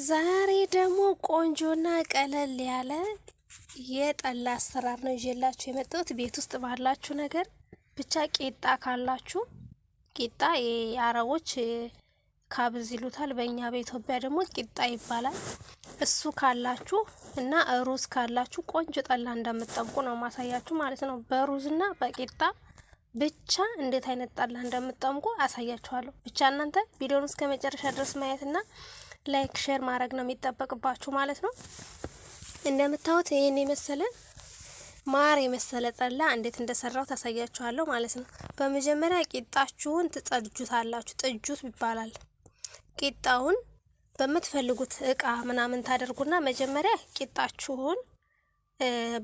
ዛሬ ደግሞ ቆንጆና ቀለል ያለ የጠላ አሰራር ነው ይዤላችሁ የመጣሁት። ቤት ውስጥ ባላችሁ ነገር ብቻ ቂጣ ካላችሁ ቂጣ የአረቦች ካብዝ ይሉታል፣ በእኛ በኢትዮጵያ ደግሞ ቂጣ ይባላል። እሱ ካላችሁ እና ሩዝ ካላችሁ ቆንጆ ጠላ እንደምትጠምቁ ነው ማሳያችሁ ማለት ነው። በሩዝና በቂጣ ብቻ እንዴት አይነት ጠላ እንደምትጠምቁ አሳያችኋለሁ። ብቻ እናንተ ቪዲዮውን እስከ መጨረሻ ድረስ ማየትና ላይክ ሼር ማድረግ ነው የሚጠበቅባችሁ ማለት ነው። እንደምታዩት ይሄን የመሰለ ማር የመሰለ ጠላ እንዴት እንደሰራው ታሳያችኋለሁ ማለት ነው። በመጀመሪያ ቂጣችሁን ትጠጁታላችሁ። ጥጁት ይባላል። ቂጣውን በምትፈልጉት እቃ ምናምን ታደርጉና መጀመሪያ ቂጣችሁን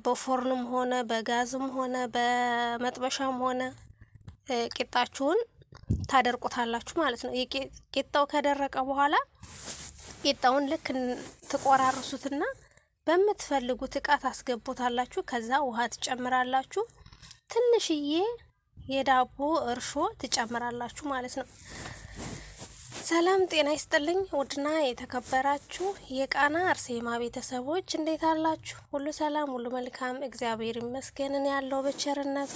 በፎርንም ሆነ በጋዝም ሆነ በመጥበሻም ሆነ ቂጣችሁን ታደርቁታላችሁ ማለት ነው። ቂጣው ከደረቀ በኋላ ቂጣውን ልክ ትቆራርሱትና በምትፈልጉት እቃ ታስገቡታላችሁ። ከዛ ውሃ ትጨምራላችሁ። ትንሽዬ የዳቦ እርሾ ትጨምራላችሁ ማለት ነው። ሰላም ጤና ይስጥልኝ ውድና የተከበራችሁ የቃና አርሴማ ቤተሰቦች እንዴት አላችሁ? ሁሉ ሰላም፣ ሁሉ መልካም፣ እግዚአብሔር ይመስገን ያለው በቸርነቱ።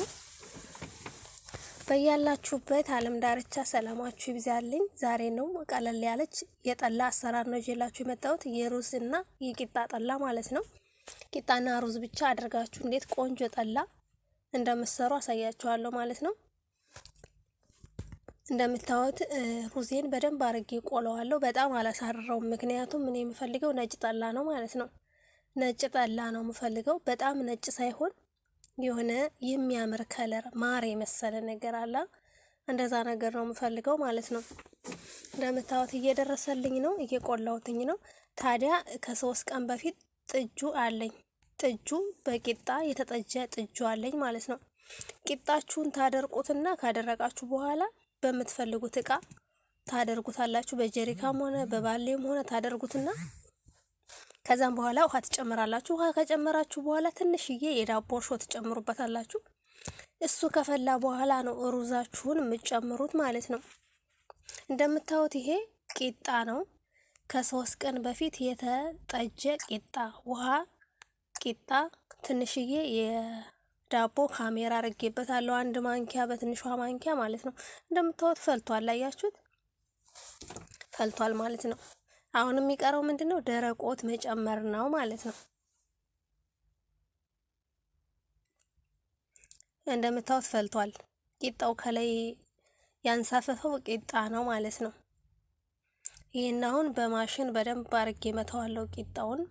በያላችሁበት ዓለም ዳርቻ ሰላማችሁ ይብዛልኝ። ዛሬ ነው ቀለል ያለች የጠላ አሰራር ነው ይዤላችሁ የመጣሁት። የሩዝ እና የቂጣ ጠላ ማለት ነው። ቂጣና ሩዝ ብቻ አድርጋችሁ እንዴት ቆንጆ ጠላ እንደምትሰሩ አሳያችኋለሁ ማለት ነው። እንደምታዩት ሩዜን በደንብ አድርጌ ቆለዋለሁ። በጣም አላሳረረውም፣ ምክንያቱም እኔ የምፈልገው ነጭ ጠላ ነው ማለት ነው። ነጭ ጠላ ነው የምፈልገው። በጣም ነጭ ሳይሆን የሆነ የሚያምር ከለር ማር የመሰለ ነገር አለ። እንደዛ ነገር ነው የምፈልገው ማለት ነው። እንደምታዩት እየደረሰልኝ ነው፣ እየቆላሁትኝ ነው። ታዲያ ከ3 ቀን በፊት ጥጁ አለኝ። ጥጁ በቂጣ የተጠጀ ጥጁ አለኝ ማለት ነው። ቂጣችሁን ታደርቁትና ካደረቃችሁ በኋላ በምትፈልጉት እቃ ታደርጉታላችሁ። በጀሪካም ሆነ በባሌም ሆነ ታደርጉትና ከዛም በኋላ ውሃ ትጨምራላችሁ። ውሃ ከጨመራችሁ በኋላ ትንሽዬ የዳቦ እርሾ ትጨምሩበታላችሁ። እሱ ከፈላ በኋላ ነው ሩዛችሁን የምትጨምሩት ማለት ነው። እንደምታዩት ይሄ ቂጣ ነው። ከ3 ቀን በፊት የተጠጀ ቂጣ፣ ውሃ፣ ቂጣ፣ ትንሽዬ የዳቦ ካሜራ አድርጌበታለሁ። 1 ማንኪያ በትንሿ ማንኪያ ማለት ነው። እንደምታዩት ፈልቷል። አያችሁት? ፈልቷል ማለት ነው። አሁን የሚቀረው ምንድነው? ደረቆት መጨመር ነው ማለት ነው። እንደምታዩት ፈልቷል። ቂጣው ከላይ ያንሳፈፈው ቂጣ ነው ማለት ነው። ይሄን አሁን በማሽን በደንብ አድርጌ መተዋለሁ ቂጣውን።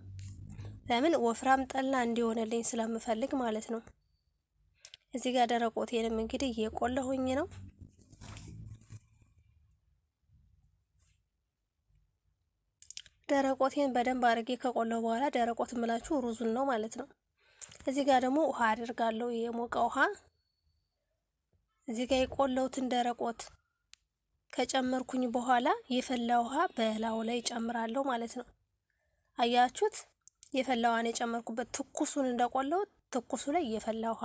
ለምን ወፍራም ጠላ እንዲሆንልኝ ስለምፈልግ ማለት ነው። እዚህ ጋር ደረቆቴንም እንግዲህ እየቆለሁኝ ነው። ደረቆቴን በደንብ አድርጌ ከቆለው በኋላ ደረቆት ምላችሁ ሩዙን ነው ማለት ነው። እዚህ ጋር ደግሞ ውሃ አድርጋለሁ፣ የሞቀ ውሃ። እዚህ ጋር የቆለውትን ደረቆት ከጨመርኩኝ በኋላ የፈላ ውሃ በላው ላይ ጨምራለሁ ማለት ነው። አያችሁት? የፈላዋን የጨመርኩበት ትኩሱን እንደቆለው ትኩሱ ላይ የፈላ ውሃ።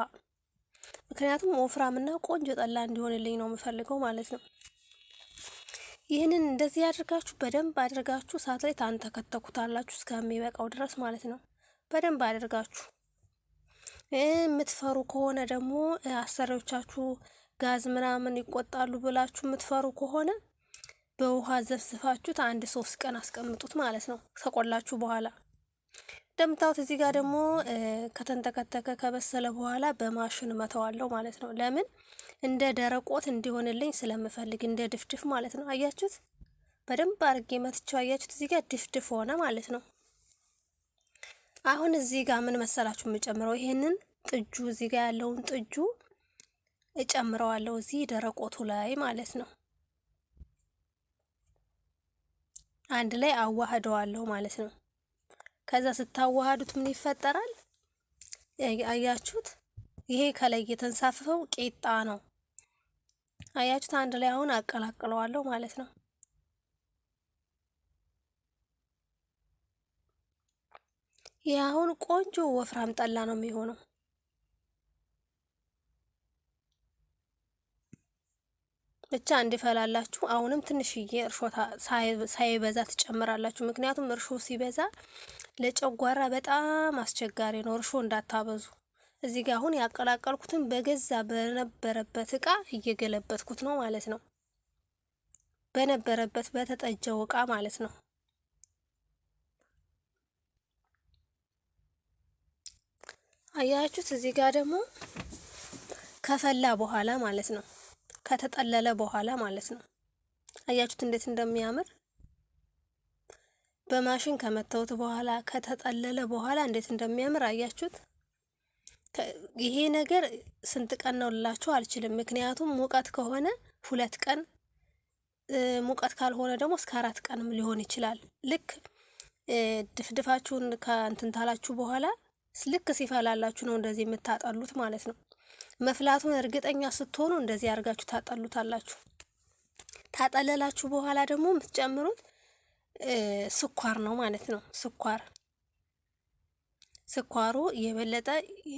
ምክንያቱም ወፍራምና ቆንጆ ጠላ እንዲሆንልኝ ነው የምፈልገው ማለት ነው። ይህንን እንደዚህ አድርጋችሁ በደንብ አድርጋችሁ እሳት ላይ ታንተከተኩታላችሁ እስከሚበቃው ድረስ ማለት ነው። በደንብ አድርጋችሁ የምትፈሩ ከሆነ ደግሞ አሰሪዎቻችሁ ጋዝ ምናምን ይቆጣሉ ብላችሁ የምትፈሩ ከሆነ በውሃ ዘፍዝፋችሁት 1-3 ቀን አስቀምጡት ማለት ነው ከቆላችሁ በኋላ። እንደምታዩት እዚህ ጋር ደግሞ ከተንተከተከ ከበሰለ በኋላ በማሽን መተዋለሁ ማለት ነው። ለምን? እንደ ደረቆት እንዲሆንልኝ ስለምፈልግ፣ እንደ ድፍድፍ ማለት ነው። አያችሁት? በደንብ አድርጌ መትቻው። አያችሁት? እዚህ ጋር ድፍድፍ ሆነ ማለት ነው። አሁን እዚህ ጋር ምን መሰላችሁ የምጨምረው? ይሄንን ጥጁ እዚህ ጋር ያለውን ጥጁ እጨምረዋለሁ እዚህ ደረቆቱ ላይ ማለት ነው። አንድ ላይ አዋህደዋለሁ ማለት ነው። ከዛ ስታዋሃዱት ምን ይፈጠራል? አያችሁት? ይሄ ከላይ የተንሳፈፈው ቂጣ ነው። አያችሁት? አንድ ላይ አሁን አቀላቅለዋለሁ ማለት ነው። ይሄ አሁን ቆንጆ ወፍራም ጠላ ነው የሚሆነው። ብቻ እንዲፈላላችሁ አሁንም ትንሽዬ እርሾ ሳይበዛ ትጨምራላችሁ። ምክንያቱም እርሾ ሲበዛ ለጨጓራ በጣም አስቸጋሪ ነው። እርሾ እንዳታበዙ። እዚህ ጋር አሁን ያቀላቀልኩትን በገዛ በነበረበት እቃ እየገለበጥኩት ነው ማለት ነው። በነበረበት በተጠጀው እቃ ማለት ነው። አያችሁት? እዚህ ጋር ደግሞ ከፈላ በኋላ ማለት ነው፣ ከተጠለለ በኋላ ማለት ነው። አያችሁት እንዴት እንደሚያምር? በማሽን ከመተውት በኋላ ከተጠለለ በኋላ እንዴት እንደሚያምር አያችሁት? ይሄ ነገር ስንት ቀን ነው ልላችሁ አልችልም። ምክንያቱም ሙቀት ከሆነ 2 ቀን፣ ሙቀት ካልሆነ ደግሞ እስከ 4 ቀንም ሊሆን ይችላል። ልክ ድፍድፋችሁን ከእንትን ታላችሁ በኋላ ልክ ሲፈላላችሁ ነው እንደዚህ የምታጠሉት ማለት ነው። መፍላቱን እርግጠኛ ስትሆኑ እንደዚህ አድርጋችሁ ታጠሉታላችሁ። ታጠለላችሁ በኋላ ደግሞ የምትጨምሩት ስኳር ነው ማለት ነው። ስኳሩ የበለጠ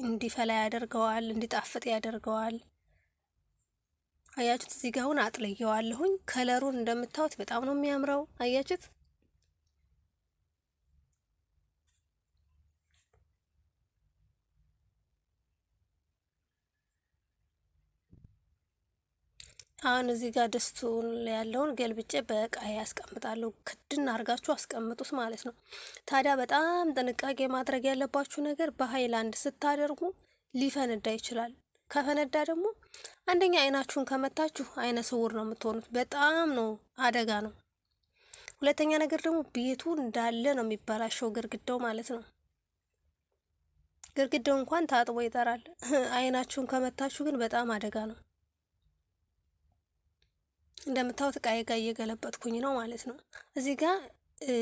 እንዲፈላ ያደርገዋል፣ እንዲጣፍጥ ያደርገዋል። አያችሁት? እዚህ ጋር አሁን አጥልየዋለሁኝ። ከለሩን እንደምታዩት በጣም ነው የሚያምረው። አያችሁት? አሁን እዚህ ጋር ድስቱን ያለውን ገልብጬ በእቃ ያስቀምጣለሁ። ክድን አድርጋችሁ አስቀምጡት ማለት ነው። ታዲያ በጣም ጥንቃቄ ማድረግ ያለባችሁ ነገር በሃይላንድ ስታደርጉ ሊፈነዳ ይችላል። ከፈነዳ ደግሞ አንደኛ አይናችሁን ከመታችሁ አይነ ስውር ነው የምትሆኑት። በጣም ነው አደጋ ነው። ሁለተኛ ነገር ደግሞ ቤቱ እንዳለ ነው የሚበላሸው፣ ግርግዳው ማለት ነው። ግርግዳው እንኳን ታጥቦ ይጠራል። አይናችሁን ከመታችሁ ግን በጣም አደጋ ነው። እንደምታዩት እቃዬ ጋር እየገለበጥኩኝ ነው ማለት ነው። እዚህ ጋር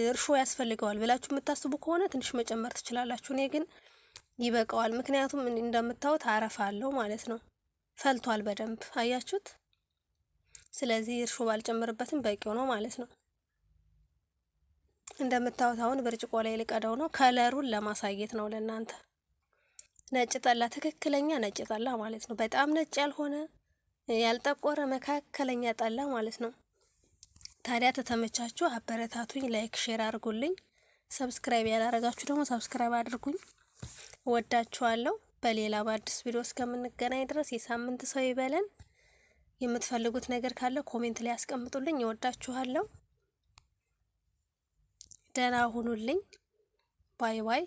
እርሾ ያስፈልገዋል ብላችሁ የምታስቡ ከሆነ ትንሽ መጨመር ትችላላችሁ። እኔ ግን ይበቃዋል። ምክንያቱም እንደምታዩት አረፋ አለው ማለት ነው። ፈልቷል በደንብ አያችሁት። ስለዚህ እርሾ ባልጨምርበትም በቂው ነው ማለት ነው። እንደምታዩት አሁን ብርጭቆ ላይ ልቀዳው ነው። ከለሩን ለማሳየት ነው ለእናንተ። ነጭ ጠላ፣ ትክክለኛ ነጭ ጠላ ማለት ነው። በጣም ነጭ ያልሆነ ያልጠቆረ መካከለኛ ጠላ ማለት ነው። ታዲያ ተተመቻችሁ አበረታቱኝ፣ ላይክ ሼር አድርጉልኝ። ሰብስክራይብ ያላረጋችሁ ደግሞ ሰብስክራይብ አድርጉኝ። ወዳችኋለሁ። በሌላ በአዲስ ቪዲዮ እስከምንገናኝ ድረስ የሳምንት ሰው ይበለን። የምትፈልጉት ነገር ካለ ኮሜንት ላይ አስቀምጡልኝ። እወዳችኋለሁ። ደህና ሁኑልኝ። ባይ ባይ።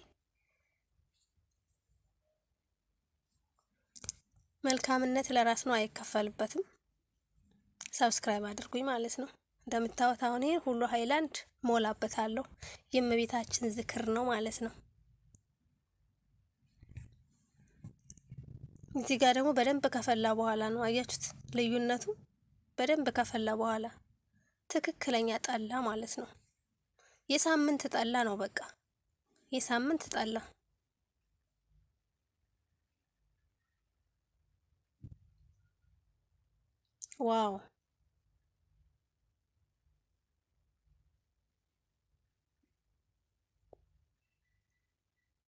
መልካምነት ለራስ ነው፣ አይከፈልበትም። ሰብስክራይብ አድርጉኝ ማለት ነው። እንደምታዩት አሁን ይሄን ሁሉ ሃይላንድ ሞላበታለሁ። የእመቤታችን ዝክር ነው ማለት ነው። እዚህ ጋር ደግሞ በደንብ ከፈላ በኋላ ነው አያችሁት ልዩነቱ። በደንብ ከፈላ በኋላ ትክክለኛ ጠላ ማለት ነው። የሳምንት ጠላ ነው በቃ የሳምንት ጠላ። ዋው